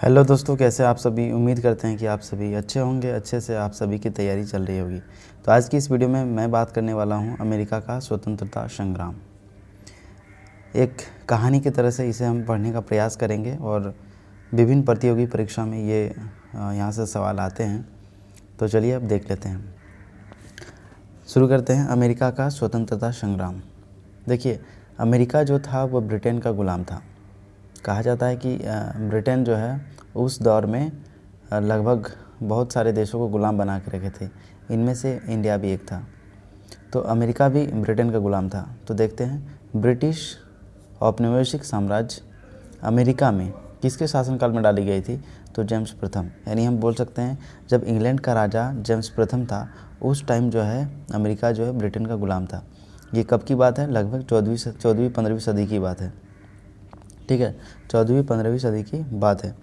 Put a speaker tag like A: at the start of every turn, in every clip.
A: Hello दोस्तों, कैसे आप सभी। उम्मीद करते हैं कि आप सभी अच्छे होंगे। अच्छे से आप सभी की तैयारी चल रही होगी। तो आज की इस वीडियो में मैं बात करने वाला हूं अमेरिका का स्वतंत्रता संग्राम। एक कहानी की तरह से इसे हम पढ़ने का प्रयास करेंगे और विभिन्न प्रतियोगी परीक्षा में ये यहाँ से सवाल आते हैं। तो चलिए अब देख लेते हैं। शुरू करते हैं अमेरिका का स्वतंत्रता संग्राम। देखिए, अमेरिका जो था वो ब्रिटेन का ग़ुलाम था। कहा जाता है कि ब्रिटेन जो है उस दौर में लगभग बहुत सारे देशों को ग़ुलाम बना के रखे थे। इनमें से इंडिया भी एक था। तो अमेरिका भी ब्रिटेन का ग़ुलाम था। तो देखते हैं ब्रिटिश औपनिवेशिक साम्राज्य अमेरिका में किसके शासनकाल में डाली गई थी। तो जेम्स प्रथम, यानी हम बोल सकते हैं जब इंग्लैंड का राजा जेम्स प्रथम था उस टाइम जो है अमेरिका जो है ब्रिटेन का ग़ुलाम था। ये कब की बात है? लगभग 14वीं 15वीं सदी की बात है। ठीक है, 14वीं 15वीं सदी की बात है।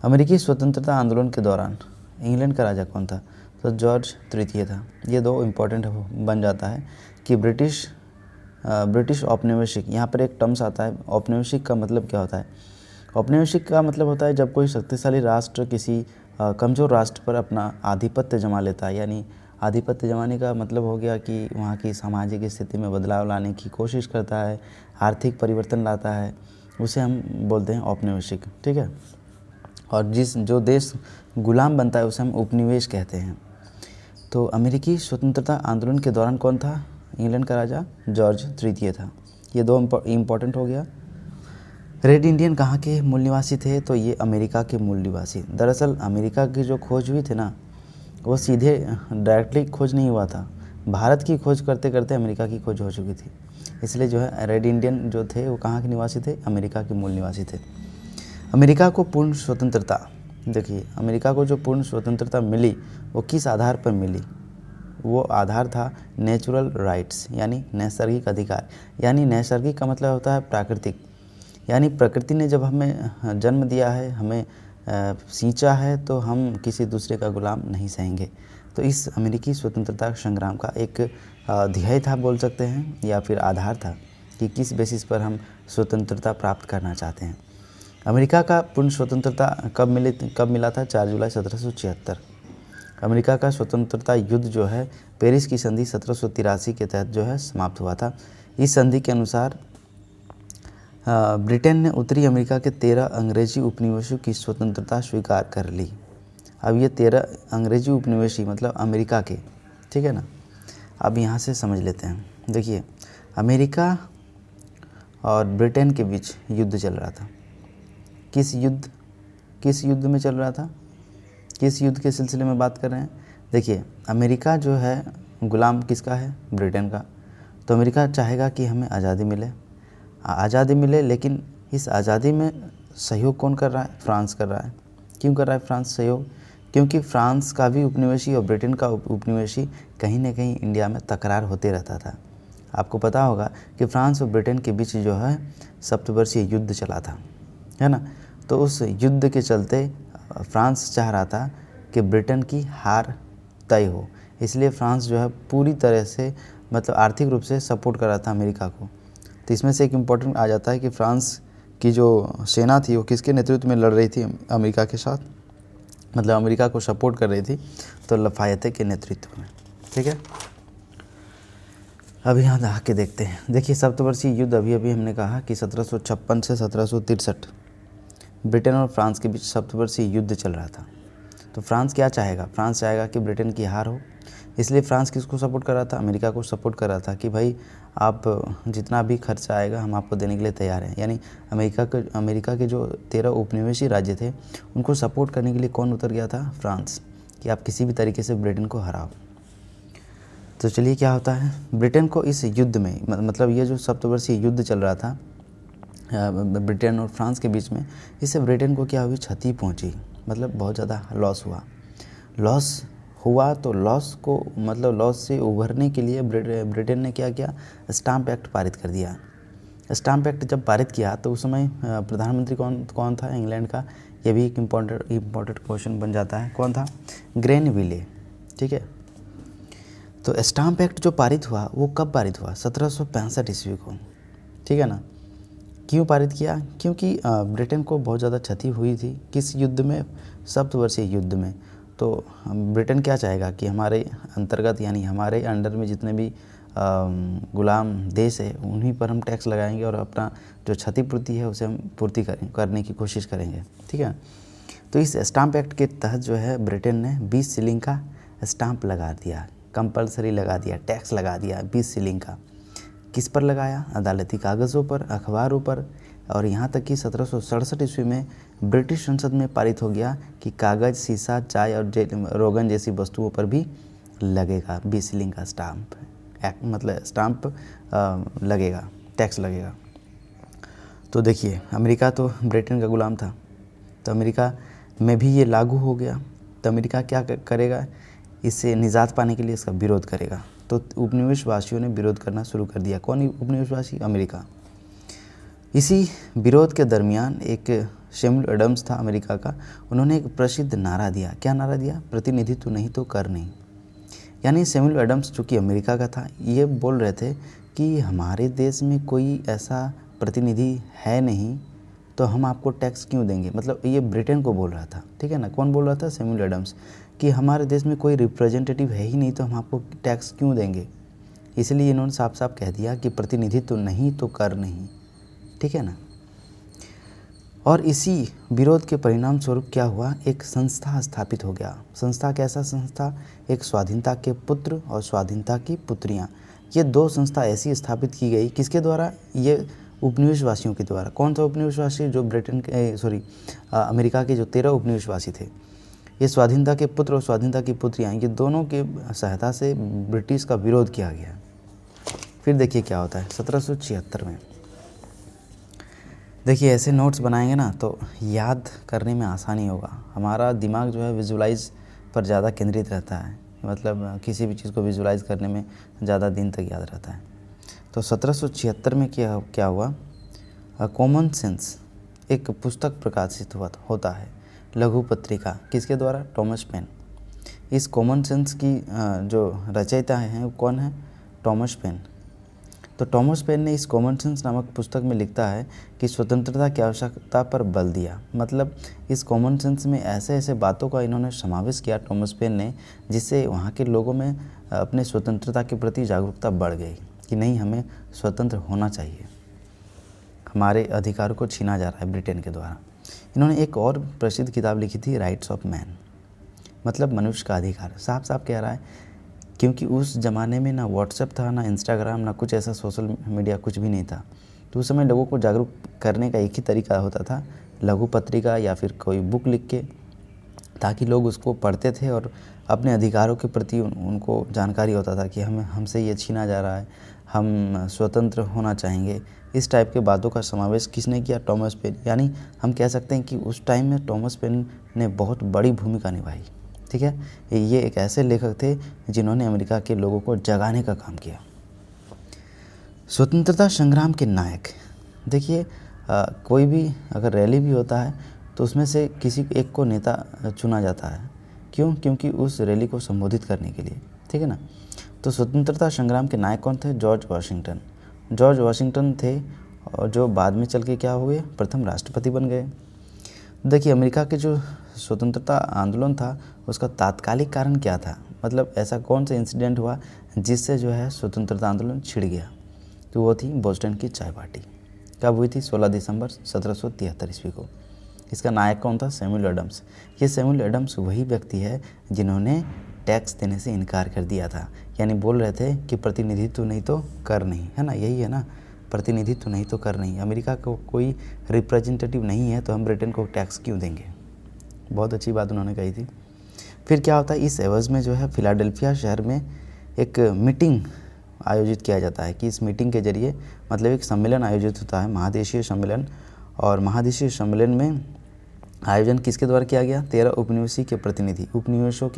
A: अमेरिकी स्वतंत्रता आंदोलन के दौरान इंग्लैंड का राजा कौन था? तो जॉर्ज तृतीय था। ये दो इम्पोर्टेंट बन जाता है कि ब्रिटिश औपनिवेशिक, यहाँ पर एक टर्म्स आता है। औपनिवेशिक का मतलब क्या होता है? औपनिवेशिक का मतलब होता है जब कोई शक्तिशाली राष्ट्र किसी कमज़ोर राष्ट्र पर अपना आधिपत्य जमा लेता है। यानी आधिपत्य जमाने का मतलब हो गया कि वहाँ की सामाजिक स्थिति में बदलाव लाने की कोशिश करता है, आर्थिक परिवर्तन लाता है, उसे हम बोलते हैं औपनिवेशिक। ठीक है, और जो देश गुलाम बनता है उसे हम उपनिवेश कहते हैं। तो अमेरिकी स्वतंत्रता आंदोलन के दौरान कौन था? इंग्लैंड का राजा जॉर्ज तृतीय था। ये दो इम्पोर्टेंट हो गया। रेड इंडियन कहाँ के मूल निवासी थे? तो ये अमेरिका के मूल निवासी। दरअसल अमेरिका की जो खोज हुई थी ना, वो सीधे डायरेक्टली खोज नहीं हुआ था। भारत की खोज करते करते अमेरिका की खोज हो चुकी थी। इसलिए जो है रेड इंडियन जो थे वो कहाँ के निवासी थे? अमेरिका के मूल निवासी थे। अमेरिका को पूर्ण स्वतंत्रता, देखिए अमेरिका को जो पूर्ण स्वतंत्रता मिली वो किस आधार पर मिली? वो आधार था नेचुरल राइट्स, यानी नैसर्गिक अधिकार। यानी नैसर्गिक का मतलब होता है प्राकृतिक। यानी प्रकृति ने जब हमें जन्म दिया है, हमें सींचा है, तो हम किसी दूसरे का गुलाम नहीं सहेंगे। तो इस अमेरिकी स्वतंत्रता संग्राम का एक ध्येय था बोल सकते हैं, या फिर आधार था कि किस बेसिस पर हम स्वतंत्रता प्राप्त करना चाहते हैं। अमेरिका का पूर्ण स्वतंत्रता कब मिला था? 4 जुलाई 1776। अमेरिका का स्वतंत्रता युद्ध जो है पेरिस की संधि 1783 के तहत जो है समाप्त हुआ था। इस संधि के अनुसार ब्रिटेन ने उत्तरी अमेरिका के 13 अंग्रेजी उपनिवेशों की स्वतंत्रता स्वीकार कर ली। अब ये 13 अंग्रेजी उपनिवेशी मतलब अमेरिका के, ठीक है ना। अब यहाँ से समझ लेते हैं। देखिए, अमेरिका और ब्रिटेन के बीच युद्ध चल रहा था। किस युद्ध में चल रहा था? किस युद्ध के सिलसिले में बात कर रहे हैं? देखिए, अमेरिका जो है गुलाम किसका है? ब्रिटेन का। तो अमेरिका चाहेगा कि हमें आज़ादी मिले, लेकिन इस आज़ादी में सहयोग कौन कर रहा है? फ्रांस कर रहा है। क्यों कर रहा है फ्रांस सहयोग? क्योंकि फ्रांस का भी उपनिवेशी और ब्रिटेन का उपनिवेशी कहीं ना कहीं इंडिया में तकरार होते रहता था। आपको पता होगा कि फ्रांस और ब्रिटेन के बीच जो है सप्तवर्षीय युद्ध चला था, है ना। तो उस युद्ध के चलते फ्रांस चाह रहा था कि ब्रिटेन की हार तय हो। इसलिए फ्रांस जो है पूरी तरह से मतलब आर्थिक रूप से सपोर्ट कर रहा था अमेरिका को। तो इसमें से एक इम्पोर्टेंट आ जाता है कि फ्रांस की जो सेना थी वो किसके नेतृत्व में लड़ रही थी अमेरिका के साथ, मतलब अमेरिका को सपोर्ट कर रही थी, तो लफायते के नेतृत्व में। ठीक है, अब यहाँ आके देखते हैं। देखिए, सप्तवर्षीय युद्ध अभी हमने कहा कि 1756 से 1763 ब्रिटेन और फ्रांस के बीच सप्तवर्षीय युद्ध चल रहा था। तो फ्रांस क्या चाहेगा? फ्रांस चाहेगा कि ब्रिटेन की हार हो। इसलिए फ्रांस किसको सपोर्ट कर रहा था? अमेरिका को सपोर्ट कर रहा था कि भाई आप जितना भी खर्चा आएगा हम आपको देने के लिए तैयार हैं। यानी अमेरिका के जो 13 उपनिवेशी राज्य थे उनको सपोर्ट करने के लिए कौन उतर गया था? फ्रांस, कि आप किसी भी तरीके से ब्रिटेन को हराओ। तो चलिए क्या होता है, ब्रिटेन को इस युद्ध में मतलब ये जो सप्तवर्षीय युद्ध चल रहा था ब्रिटेन और फ्रांस के बीच में, इससे ब्रिटेन को क्या हुई? क्षति पहुंची, मतलब बहुत ज़्यादा लॉस हुआ। तो लॉस से उभरने के लिए ब्रिटेन ने क्या किया? स्टाम्प एक्ट पारित कर दिया। स्टाम्प एक्ट जब पारित किया तो उस समय प्रधानमंत्री कौन था इंग्लैंड का? ये भी एक इम्पोर्टेंट क्वेश्चन बन जाता है। कौन था? ग्रेनविले। ठीक है, तो स्टाम्प एक्ट जो पारित हुआ वो कब पारित हुआ? 1765 ईस्वी को। ठीक है ना। क्यों पारित किया? क्योंकि ब्रिटेन को बहुत ज़्यादा क्षति हुई थी किस युद्ध में? सप्तवर्षीय युद्ध में। तो ब्रिटेन क्या चाहेगा कि हमारे अंतर्गत यानी हमारे अंडर में जितने भी गुलाम देश है उन्हीं पर हम टैक्स लगाएंगे और अपना जो क्षतिपूर्ति है उसे हम पूर्ति करने की कोशिश करेंगे। ठीक है, तो इस स्टाम्प एक्ट के तहत जो है ब्रिटेन ने 20 शिलिंग का स्टाम्प लगा दिया, कंपलसरी लगा दिया, टैक्स लगा दिया 20 शिलिंग का। किस पर लगाया? अदालती कागज़ों पर, अखबारों पर, और यहाँ तक कि 1767 ईस्वी में ब्रिटिश संसद में पारित हो गया कि कागज़, शीशा, चाय और रोगन जैसी वस्तुओं पर भी लगेगा 20 शिलिंग का स्टाम्प एक्ट, मतलब स्टाम्प लगेगा, टैक्स लगेगा। तो देखिए, अमेरिका तो ब्रिटेन का गुलाम था, तो अमेरिका में भी ये लागू हो गया। तो अमेरिका क्या करेगा? इससे निजात पाने के लिए इसका विरोध करेगा। तो उपनिवेशवासियों ने विरोध करना शुरू कर दिया। कौन उपनिवेशवासी? अमेरिका। इसी विरोध के दरमियान एक सैमुअल एडम्स था अमेरिका का, उन्होंने एक प्रसिद्ध नारा दिया। क्या नारा दिया? प्रतिनिधित्व नहीं तो कर नहीं। यानी सैमुअल एडम्स जो कि अमेरिका का था, ये बोल रहे थे कि हमारे देश में कोई ऐसा प्रतिनिधि है नहीं, तो हम आपको टैक्स क्यों देंगे? मतलब ये ब्रिटेन को बोल रहा था, ठीक है ना। कौन बोल रहा था? सैमुअल एडम्स, कि हमारे देश में कोई रिप्रेजेंटेटिव है ही नहीं, तो हम आपको टैक्स क्यों देंगे। इसलिए इन्होंने साफ साफ कह दिया कि प्रतिनिधित्व नहीं तो कर नहीं, ठीक है ना। और इसी विरोध के परिणाम स्वरूप क्या हुआ? एक संस्था स्थापित हो गया। संस्था कैसा संस्था? एक स्वाधीनता के पुत्र और स्वाधीनता की पुत्रियाँ, ये दो संस्था ऐसी स्थापित की गई। किसके द्वारा? ये उपनिवेशवासियों के द्वारा। कौन सा उपनिवेशवासी? जो ब्रिटेन के अमेरिका के जो 13 उपनिवेशवासी थे, ये स्वाधीनता के पुत्र और स्वाधीनता की पुत्रियाँ, ये दोनों के सहायता से ब्रिटिश का विरोध किया गया। फिर देखिए क्या होता है 1776 में। देखिए, ऐसे नोट्स बनाएंगे ना तो याद करने में आसानी होगा। हमारा दिमाग जो है विजुलाइज पर ज़्यादा केंद्रित रहता है, मतलब किसी भी चीज़ को विजुलाइज करने में ज़्यादा दिन तक याद रहता है। तो 1776 में क्या हुआ? कॉमन सेंस एक पुस्तक प्रकाशित होता है, लघु पत्रिका। किसके द्वारा? Thomas Paine. इस कॉमन सेंस की जो रचयिता हैं वो कौन है? Thomas Paine. तो टॉमस पेन ने इस कॉमन सेंस नामक पुस्तक में लिखता है कि स्वतंत्रता की आवश्यकता पर बल दिया। मतलब इस कॉमन सेंस में ऐसे ऐसे बातों का इन्होंने समावेश किया टॉमस पेन ने, जिससे वहाँ के लोगों में अपने स्वतंत्रता के प्रति जागरूकता बढ़ गई कि नहीं, हमें स्वतंत्र होना चाहिए, हमारे अधिकारों को छीना जा रहा है ब्रिटेन के द्वारा। इन्होंने एक और प्रसिद्ध किताब लिखी थी, राइट्स ऑफ मैन, मतलब मनुष्य का अधिकार। साफ साफ कह रहा है, क्योंकि उस ज़माने में ना व्हाट्सएप था, ना इंस्टाग्राम, ना कुछ ऐसा सोशल मीडिया, कुछ भी नहीं था। तो उस समय लोगों को जागरूक करने का एक ही तरीका होता था, लघु पत्रिका या फिर कोई बुक लिख के, ताकि लोग उसको पढ़ते थे और अपने अधिकारों के प्रति उनको जानकारी होता था कि हमसे ये छीना जा रहा है, हम स्वतंत्र होना चाहेंगे। इस टाइप के बातों का समावेश किसने किया? Thomas Paine. यानी हम कह सकते हैं कि उस टाइम में टॉमस पेन ने बहुत बड़ी भूमिका निभाई, ठीक है। ये एक ऐसे लेखक थे जिन्होंने अमेरिका के लोगों को जगाने का काम किया। स्वतंत्रता संग्राम के नायक, देखिए कोई भी अगर रैली भी होता है तो उसमें से किसी एक को नेता चुना जाता है। क्यों? क्योंकि उस रैली को संबोधित करने के लिए, ठीक है ना। तो स्वतंत्रता संग्राम के नायक कौन थे? George Washington. जॉर्ज वाशिंगटन थे और जो बाद में चल के क्या हुए? प्रथम राष्ट्रपति बन गए। देखिए, अमेरिका के जो स्वतंत्रता आंदोलन था उसका तात्कालिक कारण क्या था? मतलब ऐसा कौन सा इंसिडेंट हुआ जिससे जो है स्वतंत्रता आंदोलन छिड़ गया? तो वो थी बोस्टन की चाय पार्टी। कब हुई थी? 16 दिसंबर 1773 ईस्वी को। इसका नायक कौन था? Samuel Adams. ये सैमुअल एडम्स वही व्यक्ति है जिन्होंने टैक्स देने से इनकार कर दिया था। यानी बोल रहे थे कि प्रतिनिधित्व नहीं तो कर नहीं, है ना, यही है ना, प्रतिनिधित्व नहीं तो कर नहीं। अमेरिका को कोई रिप्रेजेंटेटिव नहीं है तो हम ब्रिटेन को टैक्स क्यों देंगे। बहुत अच्छी बात उन्होंने कही थी। फिर क्या होता है? इस एवज़ में जो है फिलाडेल्फिया शहर में एक मीटिंग आयोजित किया जाता है कि इस मीटिंग के जरिए, मतलब एक सम्मेलन आयोजित होता है, महादेशीय सम्मेलन। और महादेशीय सम्मेलन में आयोजन किसके द्वारा किया गया? 13 उपनिवेशों के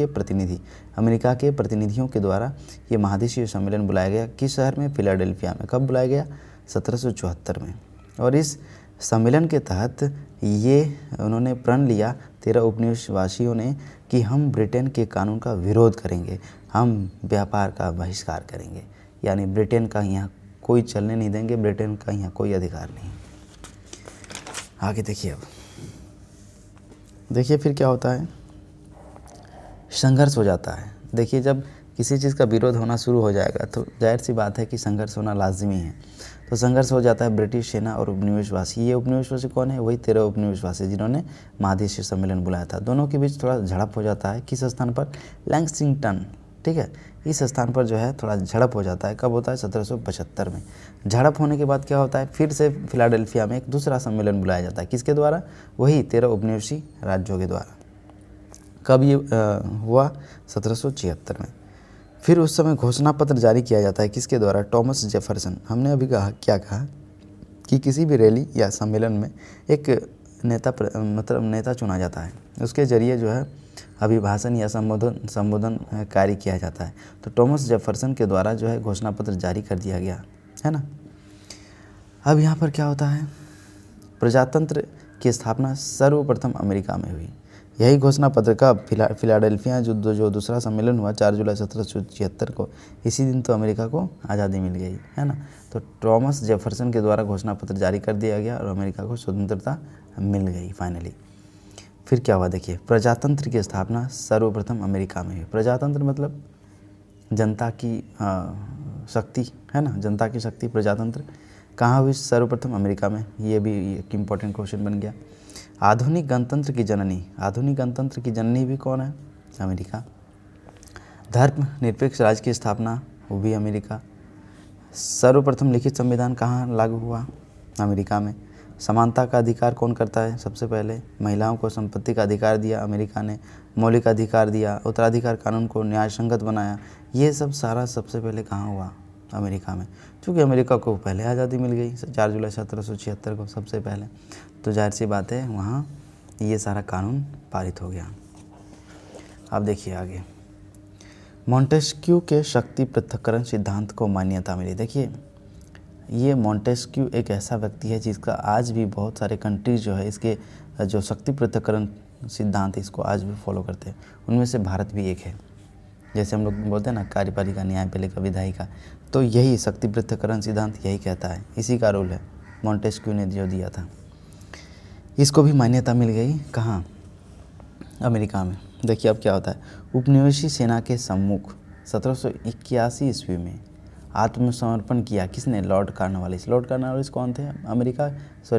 A: प्रतिनिधि, अमेरिका के प्रतिनिधियों के द्वारा ये महादेशीय सम्मेलन बुलाया गया। किस शहर में? फिलाडेल्फिया में। कब बुलाया गया? 1774 में। और इस सम्मेलन के तहत ये उन्होंने प्रण लिया 13 उपनिवेशवासियों ने कि हम ब्रिटेन के कानून का विरोध करेंगे, हम व्यापार का बहिष्कार करेंगे, यानी ब्रिटेन का यहाँ कोई चलने नहीं देंगे, ब्रिटेन का यहाँ कोई अधिकार नहीं। आगे देखिए, अब देखिए फिर क्या होता है, संघर्ष हो जाता है। देखिए जब किसी चीज़ का विरोध होना शुरू हो जाएगा तो जाहिर सी बात है कि संघर्ष होना लाजमी है। तो संघर्ष हो जाता है ब्रिटिश सेना और उपनिवेशवासी। ये उपनिवेशवासी कौन है? वही 13 उपनिवेशवासी जिन्होंने महादेशीय सम्मेलन बुलाया था। दोनों के बीच थोड़ा झड़प हो जाता है। किस स्थान पर? लैक्सिंगटन, ठीक है, इस स्थान पर जो है थोड़ा झड़प हो जाता है। कब होता है? 1775 में। झड़प होने के बाद क्या होता है, फिर से फिलाडेल्फिया में एक दूसरा सम्मेलन बुलाया जाता है। किसके द्वारा? वही 13 उपनिवेशी राज्यों के द्वारा। कब ये हुआ? 1776 में। फिर उस समय घोषणा पत्र जारी किया जाता है। किसके द्वारा? Thomas Jefferson. हमने अभी क्या कहा कि किसी भी रैली या सम्मेलन में एक नेता चुना जाता है, उसके जरिए जो है अभिभाषण या संबोधन कार्य किया जाता है। तो टॉमस जेफरसन के द्वारा जो है घोषणा पत्र जारी कर दिया गया है ना। अब यहाँ पर क्या होता है, प्रजातंत्र की स्थापना सर्वप्रथम अमेरिका में हुई। यही घोषणा पत्र का फिलाडेल्फिया जो दूसरा सम्मेलन हुआ 4 जुलाई 1776 को, इसी दिन तो अमेरिका को आज़ादी मिल गई है ना। तो टॉमस जेफरसन के द्वारा घोषणा पत्र जारी कर दिया गया और अमेरिका को स्वतंत्रता मिल गई फाइनली। फिर क्या हुआ देखिए, प्रजातंत्र की स्थापना सर्वप्रथम अमेरिका में हुई। प्रजातंत्र मतलब जनता की शक्ति है ना, जनता की शक्ति प्रजातंत्र कहाँ हुई? सर्वप्रथम अमेरिका में। ये भी एक इम्पोर्टेंट क्वेश्चन बन गया। आधुनिक गणतंत्र की जननी, आधुनिक गणतंत्र की जननी भी कौन है? अमेरिका। धर्म निरपेक्ष राज्य की स्थापना, वो भी अमेरिका। सर्वप्रथम लिखित संविधान कहाँ लागू हुआ? अमेरिका में। समानता का अधिकार कौन करता है? सबसे पहले महिलाओं को संपत्ति का अधिकार दिया अमेरिका ने, मौलिक अधिकार दिया, उत्तराधिकार कानून को न्याय संगत बनाया। ये सब सारा सबसे पहले कहाँ हुआ? अमेरिका में। चूँकि अमेरिका को पहले आज़ादी मिल गई 4 जुलाई 1776 को सबसे पहले, तो जाहिर सी बात है वहाँ ये सारा कानून पारित हो गया। अब देखिए आगे, मॉन्टेस्क्यू के शक्ति पृथक्करण सिद्धांत को मान्यता मिली। देखिए ये मॉन्टेस्क्यू एक ऐसा व्यक्ति है जिसका आज भी बहुत सारे कंट्रीज जो है इसके जो शक्ति पृथक्करण सिद्धांत इसको आज भी फॉलो करते हैं। उनमें से भारत भी एक है। जैसे हम लोग बोलते हैं ना, कार्यपालिका, न्यायपालिका, विधायिका, तो यही शक्ति पृथक्करण सिद्धांत यही कहता है, इसी का रोल है। मॉन्टेस्क्यू ने जो दिया था, इसको भी मान्यता मिल गई। कहाँ? अमेरिका में। देखिए अब क्या होता है, उपनिवेशी सेना के सम्मुख 1781 ईस्वी में आत्मसमर्पण किया। किसने? Lord Cornwallis. लॉर्ड कॉर्नवालिस कौन थे?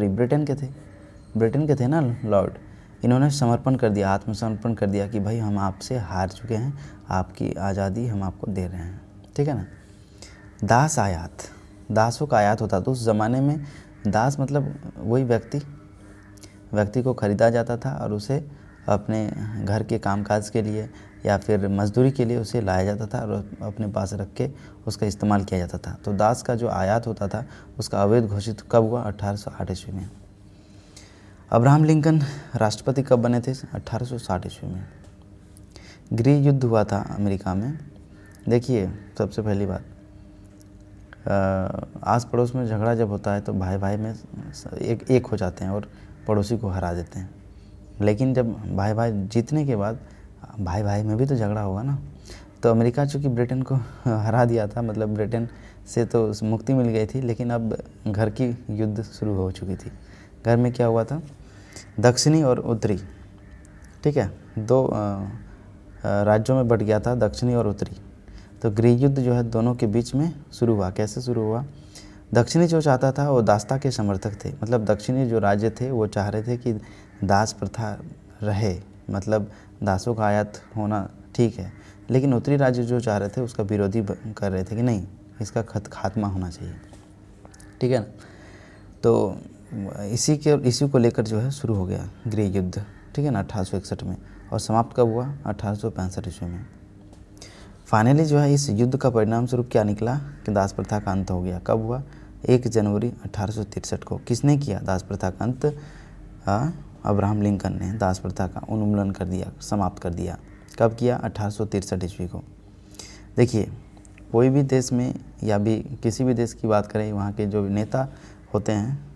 A: ब्रिटेन के थे ना लॉर्ड। इन्होंने समर्पण कर दिया, आत्मसमर्पण कर दिया कि भाई हम आपसे हार चुके हैं, आपकी आज़ादी हम आपको दे रहे हैं, ठीक है ना। दास आयात, दासों का आयात होता। तो उस ज़माने में दास मतलब वही व्यक्ति को ख़रीदा जाता था और उसे अपने घर के कामकाज के लिए या फिर मजदूरी के लिए उसे लाया जाता था और अपने पास रख के उसका इस्तेमाल किया जाता था। तो दास का जो आयात होता था उसका अवैध घोषित कब हुआ? 1808 ईस्वी में। अब्राहम लिंकन राष्ट्रपति कब बने थे? 1860 ईस्वी में। गृह युद्ध हुआ था अमेरिका में। देखिए सबसे पहली बात, आस पड़ोस में झगड़ा जब होता है तो भाई भाई में एक हो जाते हैं और पड़ोसी को हरा देते हैं। लेकिन जब भाई भाई जीतने के बाद भाई भाई में भी तो झगड़ा होगा ना। तो अमेरिका चूँकि ब्रिटेन को हरा दिया था, मतलब ब्रिटेन से तो मुक्ति मिल गई थी, लेकिन अब घर की युद्ध शुरू हो चुकी थी। घर में क्या हुआ था? दक्षिणी और उत्तरी, ठीक है, 2 राज्यों में बट गया था, दक्षिणी और उत्तरी। तो गृह युद्ध जो है दोनों के बीच में शुरू हुआ। कैसे शुरू हुआ? दक्षिणी जो चाहता था वो दासता के समर्थक थे। मतलब दक्षिणी जो राज्य थे वो चाह रहे थे कि दास प्रथा रहे, मतलब दासों का आयात होना ठीक है। लेकिन उत्तरी राज्य जो चाह रहे थे उसका विरोधी कर रहे थे कि नहीं, इसका खात्मा होना चाहिए, ठीक है ना। तो इसी को लेकर जो है शुरू हो गया गृह युद्ध, ठीक है ना, 1861 में। और समाप्त कब हुआ? 1865 ईस्वी में। फाइनली जो है इस युद्ध का परिणाम स्वरूप क्या निकला कि दास प्रथा का अंत हो गया। कब हुआ? 1 जनवरी 1863 को। किसने किया दास प्रथा का अंत? अब्राहम लिंकन ने दास प्रथा का उन्मूलन कर दिया, समाप्त कर दिया। कब किया? 1863 ईस्वी को। देखिए कोई भी देश में या भी किसी भी देश की बात करें, वहाँ के जो नेता होते हैं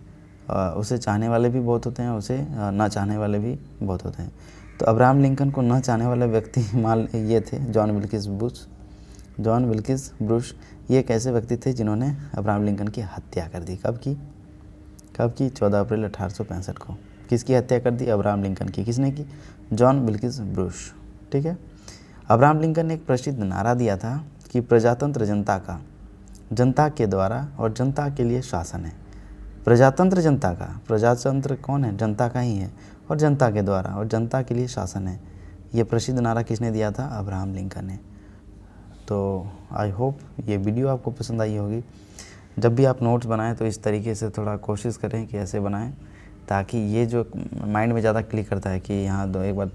A: उसे चाहने वाले भी बहुत होते हैं, उसे ना चाहने वाले भी बहुत होते हैं। तो अब्राहम लिंकन को न चाहने वाले व्यक्ति मान ये थे जॉन विल्किस ब्रुश। ये एक ऐसे व्यक्ति थे जिन्होंने अब्राहम लिंकन की हत्या कर दी। कब की? कब की? 14 अप्रैल 1865 को। किसकी हत्या कर दी? अब्राहम लिंकन की। किसने की? John Wilkes Bruce. ठीक है। अब्राहम लिंकन ने एक प्रसिद्ध नारा दिया था कि प्रजातंत्र जनता का, जनता के द्वारा और जनता के लिए शासन है। प्रजातंत्र जनता का, प्रजातंत्र कौन है? जनता का ही है, और जनता के द्वारा और जनता के लिए शासन है। ये प्रसिद्ध नारा किसने दिया था? अब्राहम लिंकन ने। तो आई होप ये वीडियो आपको पसंद आई होगी। जब भी आप नोट्स बनाएं तो इस तरीके से थोड़ा कोशिश करें कि ऐसे बनाएं, ताकि ये जो माइंड में ज़्यादा क्लिक करता है कि यहाँ दो एक बार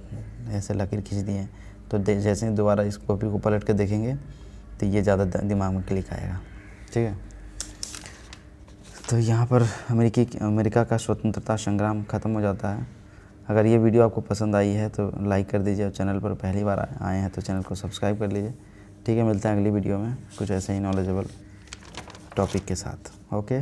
A: ऐसे लकीर खींच दिए, तो जैसे ही दोबारा इस कॉपी को पलट के देखेंगे तो ये ज़्यादा दिमाग में क्लिक आएगा। ठीक है। तो यहाँ पर अमेरिका का स्वतंत्रता संग्राम ख़त्म हो जाता है। अगर ये वीडियो आपको पसंद आई है तो लाइक कर दीजिए, और चैनल पर पहली बार आए हैं तो चैनल को सब्सक्राइब कर लीजिए। ठीक है, मिलते हैं अगली वीडियो में कुछ ऐसे ही नॉलेजेबल टॉपिक के साथ। ओके।